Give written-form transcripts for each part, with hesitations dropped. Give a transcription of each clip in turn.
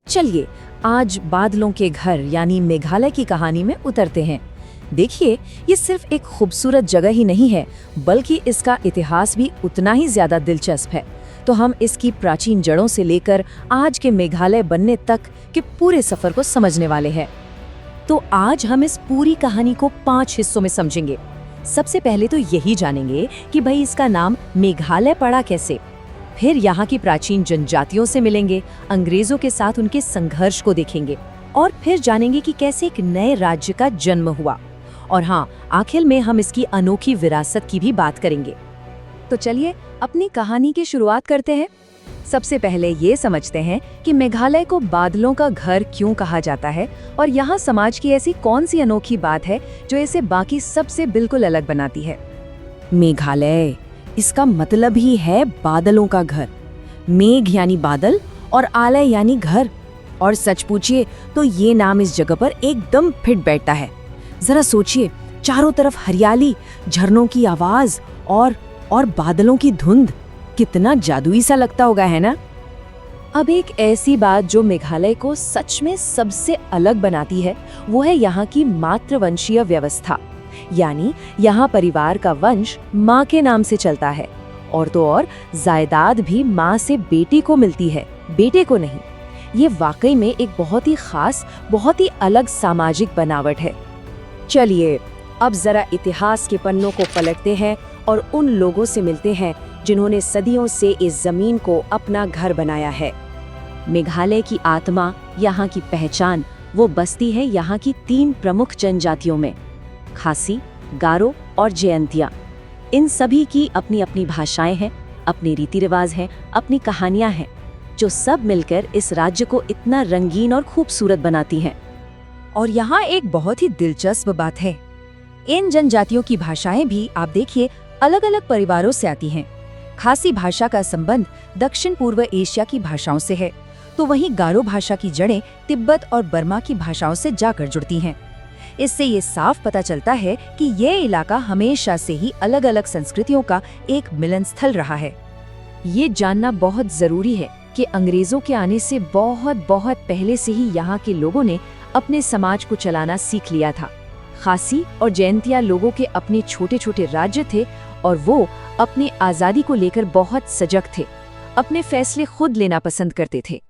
चलिए आज बादलों के घर यानी मेघालय की कहानी में उतरते हैं। देखिए, ये सिर्फ एक खूबसूरत जगह ही नहीं है, बल्कि इसका इतिहास भी उतना ही ज्यादा दिलचस्प है। तो हम इसकी प्राचीन जड़ों से लेकर आज के मेघालय बनने तक के पूरे सफर को समझने वाले हैं। तो आज हम इस पूरी कहानी को 5 हिस्सों में समझेंगे। सबसे पहले तो यही जानेंगे कि भाई इसका नाम मेघालय पड़ा कैसे। फिर यहाँ की प्राचीन जनजातियों से मिलेंगे, अंग्रेजों के साथ उनके संघर्ष को देखेंगे और फिर जानेंगे कि कैसे एक नए राज्य का जन्म हुआ। और हाँ, आखिर में हम इसकी अनोखी विरासत की भी बात करेंगे। तो चलिए अपनी कहानी की शुरुआत करते हैं। सबसे पहले ये समझते हैं कि मेघालय को बादलों का घर क्यों कहा जाता है और यहाँ समाज की ऐसी कौन सी अनोखी बात है जो इसे बाकी सबसे बिल्कुल अलग बनाती है। मेघालय, इसका मतलब ही है बादलों का घर। मेघ यानी बादल और आलय यानी घर। और सच पूछिए तो ये नाम इस जगह पर एकदम फिट बैठता है। जरा सोचिए, चारों तरफ हरियाली, झरनों की आवाज और बादलों की धुंध, कितना जादुई सा लगता होगा, है ना। अब एक ऐसी बात जो मेघालय को सच में सबसे अलग बनाती है, वो है यहाँ की मातृवंशीय व्यवस्था। यानी यहाँ परिवार का वंश माँ के नाम से चलता है, और तो और जायदाद भी माँ से बेटी को मिलती है, बेटे को नहीं। ये वाकई में एक बहुत ही खास, बहुत ही अलग सामाजिक बनावट है। चलिए अब जरा इतिहास के पन्नों को पलटते हैं और उन लोगों से मिलते हैं जिन्होंने सदियों से इस जमीन को अपना घर बनाया है। मेघालय की आत्मा, यहाँ की पहचान, वो बसती है यहाँ की 3 प्रमुख जनजातियों में, खासी, गारो और जयंतिया। इन सभी की अपनी अपनी भाषाएं हैं, अपने रीति रिवाज हैं, अपनी कहानियां हैं, जो सब मिलकर इस राज्य को इतना रंगीन और खूबसूरत बनाती हैं। और यहाँ एक बहुत ही दिलचस्प बात है, इन जनजातियों की भाषाएं भी आप देखिए अलग अलग परिवारों से आती हैं। खासी भाषा का संबंध दक्षिण पूर्व एशिया की भाषाओं से है, तो वहीं गारो भाषा की जड़ें तिब्बत और बर्मा की भाषाओं से जाकर जुड़ती हैं। इससे ये साफ पता चलता है कि ये इलाका हमेशा से ही अलग अलग संस्कृतियों का एक मिलन स्थल रहा है। ये जानना बहुत जरूरी है कि अंग्रेजों के आने से बहुत पहले से ही यहाँ के लोगों ने अपने समाज को चलाना सीख लिया था। खासी और जयंतिया लोगों के अपने छोटे छोटे राज्य थे और वो अपनी आजादी को लेकर बहुत सजग थे, अपने फैसले खुद लेना पसंद करते थे।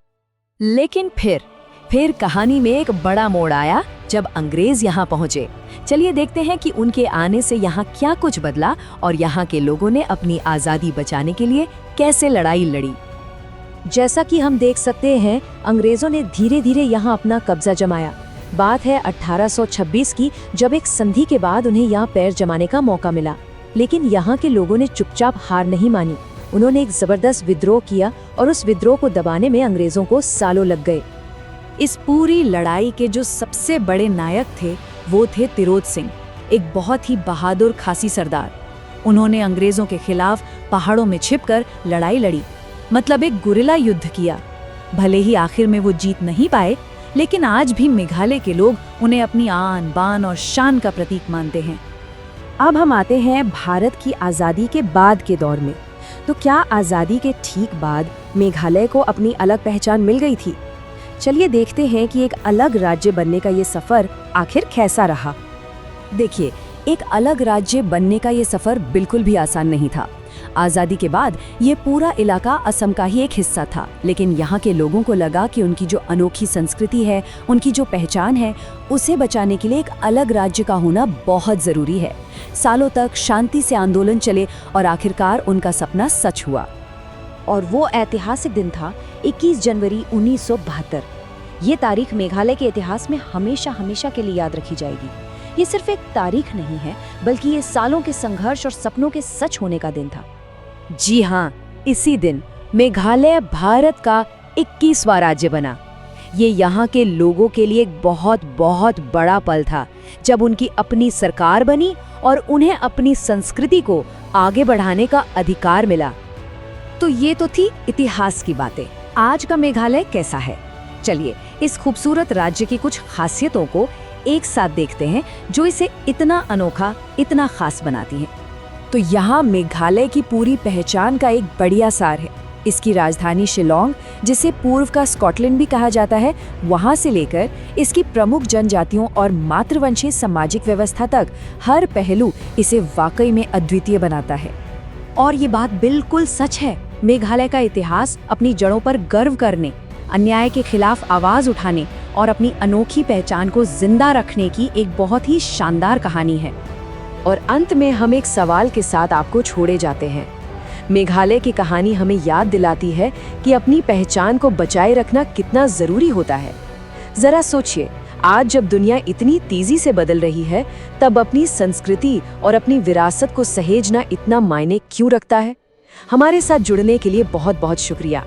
लेकिन फिर कहानी में एक बड़ा मोड़ आया जब अंग्रेज यहाँ पहुँचे। चलिए देखते हैं कि उनके आने से यहाँ क्या कुछ बदला और यहाँ के लोगों ने अपनी आज़ादी बचाने के लिए कैसे लड़ाई लड़ी। जैसा कि हम देख सकते हैं, अंग्रेजों ने धीरे धीरे यहाँ अपना कब्जा जमाया। बात है 1826 की, जब एक संधि के बाद उन्हें यहाँ पैर जमाने का मौका मिला। लेकिन यहाँ के लोगों ने चुपचाप हार नहीं मानी। उन्होंने एक जबरदस्त विद्रोह किया और उस विद्रोह को दबाने में अंग्रेजों को सालों लग गए। इस पूरी लड़ाई के जो सबसे बड़े नायक थे वो थे तिरोध सिंह, एक बहुत ही बहादुर खासी सरदार। उन्होंने अंग्रेजों के खिलाफ पहाड़ों में छिपकर लड़ाई लड़ी, मतलब एक गुरिल्ला युद्ध किया। भले ही आखिर में वो जीत नहीं पाए, लेकिन आज भी मेघालय के लोग उन्हें अपनी आन बान और शान का प्रतीक मानते हैं। अब हम आते हैं भारत की आज़ादी के बाद के दौर में। तो क्या आज़ादी के ठीक बाद मेघालय को अपनी अलग पहचान मिल गई थी? चलिए देखते हैं कि एक अलग राज्य बनने का ये सफ़र आखिर कैसा रहा। देखिए, एक अलग राज्य बनने का ये सफ़र बिल्कुल भी आसान नहीं था। आज़ादी के बाद ये पूरा इलाका असम का ही एक हिस्सा था, लेकिन यहाँ के लोगों को लगा कि उनकी जो अनोखी संस्कृति है, उनकी जो पहचान है, उसे बचाने के लिए एक अलग राज्य का होना बहुत ज़रूरी है। सालों तक शांति से आंदोलन चले और आखिरकार उनका सपना सच हुआ। और वो ऐतिहासिक दिन था 21 जनवरी 1972। ये तारीख मेघालय के इतिहास में हमेशा हमेशा के लिए याद रखी जाएगी। ये सिर्फ एक तारीख नहीं है, बल्कि ये सालों के संघर्ष और सपनों के सच होने का दिन था। जी हाँ, इसी दिन मेघालय भारत का 21वां राज्य बना। ये यहाँ के लोगों के लिए एक बहुत बड़ा पल था, जब उनकी अपनी सरकार बनी और उन्हें अपनी संस्कृति को आगे बढ़ाने का अधिकार मिला। तो ये तो थी इतिहास की बातें। आज का मेघालय कैसा है? चलिए इस खूबसूरत राज्य की कुछ खासियतों को एक साथ देखते हैं जो इसे इतना अनोखा, इतना खास बनाती हैं। तो यहाँ मेघालय की पूरी पहचान का एक बढ़िया सार है। इसकी राजधानी शिलोंग, जिसे पूर्व का स्कॉटलैंड भी कहा जाता है, वहां से लेकर इसकी प्रमुख जनजातियों और मातृवंशीय सामाजिक व्यवस्था तक हर पहलू इसे वाकई में अद्वितीय बनाता है। और ये बात बिल्कुल सच है। मेघालय का इतिहास अपनी जड़ों पर गर्व करने, अन्याय के खिलाफ आवाज उठाने और अपनी अनोखी पहचान को जिंदा रखने की एक बहुत ही शानदार कहानी है। और अंत में हम एक सवाल के साथ आपको छोड़े जाते हैं। मेघालय की कहानी हमें याद दिलाती है कि अपनी पहचान को बचाए रखना कितना जरूरी होता है। जरा सोचिए, आज जब दुनिया इतनी तेजी से बदल रही है, तब अपनी संस्कृति और अपनी विरासत को सहेजना इतना मायने क्यों रखता है? हमारे साथ जुड़ने के लिए बहुत बहुत शुक्रिया।